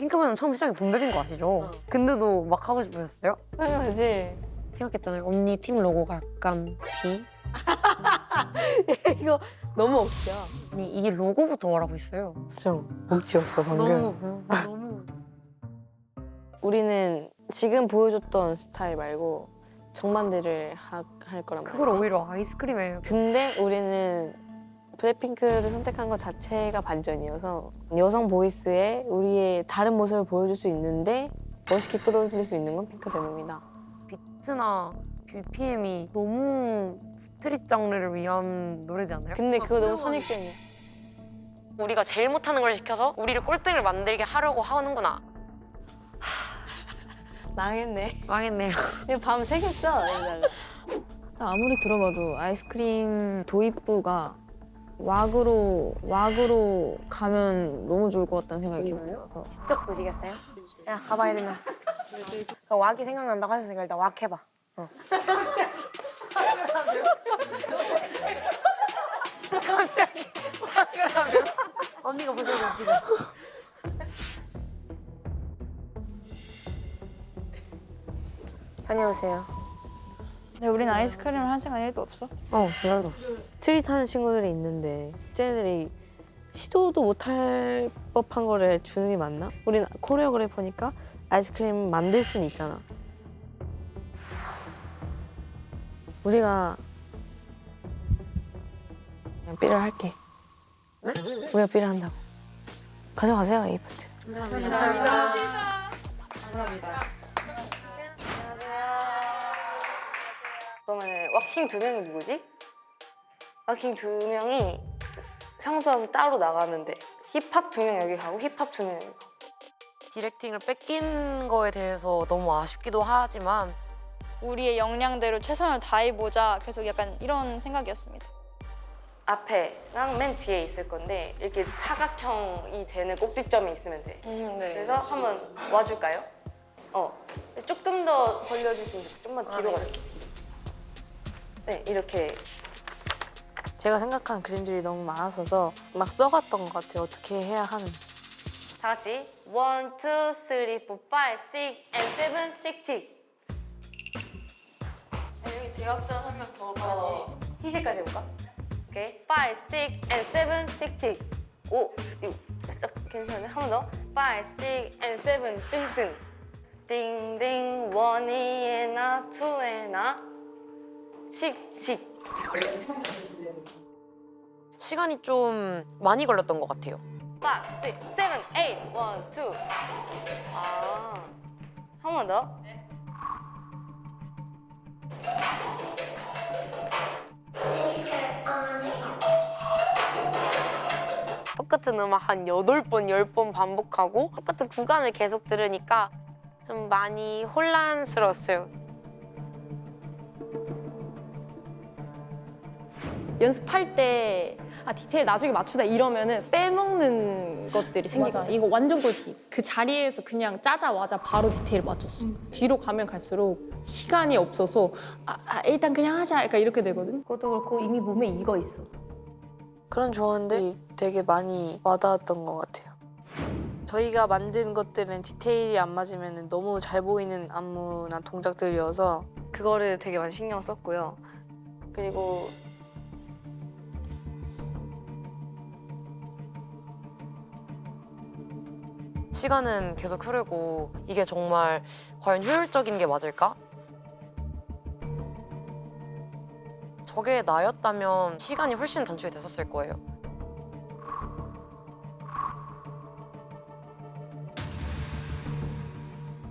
핑크맨은 처음 시작이 분별인 거 아시죠? 근데도 막 하고 싶으셨어요? 당연하지. 생각했잖아요. 언니 팀 로고가 약간 B? 이거 너무 억지야. 아니 이게 로고부터 말하고 있어요. 진짜 억지였어 방금. 너무 우리는 지금 보여줬던 스타일 말고 정반대를 할 거란 말이야. 그걸 오히려 아이스크림에 근데 우리는 블랙핑크를 선택한 것 자체가 반전이어서 여성 보이스에 우리의 다른 모습을 보여줄 수 있는데 멋있게 끌어들일 수 있는 건 핑크베놈이다. 비트나 BPM이 너무 스트릿 장르를 위한 노래지 않나요? 근데 그거 너무 선입견이야. 우리가 제일 못하는 걸 시켜서 우리를 꼴등을 만들게 하려고 하는구나. 망했네. 망했네요. 이거 밤 새겠어. 여기다가. 아무리 들어봐도 아이스크림 도입부가 왁으로 가면 너무 좋을 것 같다는 생각이 들어서. 직접 보시겠어요? 야 가봐 이리나. 왁이 생각난다고 하셨으니까 일단 왁 해봐. 갑자기 왁을 하면 언니가 보셔도 웃기죠? 다녀오세요. 근데 우린 아이스크림을 한 생각 1도 없어. 제가도 스트릿 하는 친구들이 있는데 쟤네들이 시도도 못할 법한 거를 주는 게 맞나? 우린 코리오그래퍼니까 아이스크림 만들 수는 있잖아. 우리가 그냥 삐를 할게. 네? 우리가 삐를 한다고. 가져가세요, 이 파트. 그러면 왁킹 2명이 누구지? 왁킹 2명이 상수와서 따로 나가면 돼. 힙합 2명 여기 가고 힙합 2명 여기 가고. 디렉팅을 뺏긴 거에 대해서 너무 아쉽기도 하지만 우리의 역량대로 최선을 다해보자. 계속 약간 이런 생각이었습니다. 앞에랑 맨 뒤에 있을 건데 이렇게 사각형이 되는 꼭지점이 있으면 돼. 네. 그래서 한번 와줄까요? 조금 더 벌려줄 수 있는 좀만 뒤로 갈게. 네, 이렇게. 제가 생각한 그림들이 너무 많았어서 막 써갔던 것 같아요. 어떻게 해야 하는지. 다 같이 1, 2, 3, 4, 5, 6, and 7 틱틱. 여기 대학생 한 명 더 가야지. 희시까지 해볼까? 오케이. 5, 6, and 7 틱틱. 5, 6. 딱 괜찮네. 한 번 더. 5, 6, and 7 띵띵. 띵띵. 1에 나, 2에 나. 칙칙. 시간이 좀 많이 걸렸던 것 같아요. 5, 6, 7, 8, 1, 2. 아. 한 번 더. 똑같은 음악 한 8번, 10번 반복하고 똑같은 구간을 계속 들으니까 좀 많이 혼란스러웠어요. 연습할 때 디테일 나중에 맞추자 이러면은 빼먹는 것들이 생기거든. 이거 완전 꿀팁. 그 자리에서 그냥 짜자마자 바로 디테일 맞췄어. 뒤로 가면 갈수록 시간이 없어서 일단 그냥 하자 약간 이렇게 되거든. 그것도 그렇고 이미 몸에 익어 있어. 그런 조언들이 되게 많이 와닿았던 것 같아요. 저희가 만든 것들은 디테일이 안 맞으면 너무 잘 보이는 안무나 동작들이어서 그거를 되게 많이 신경 썼고요. 그리고 시간은 계속 흐르고 이게 정말 과연 효율적인 게 맞을까? 저게 나였다면 시간이 훨씬 단축이 됐었을 거예요.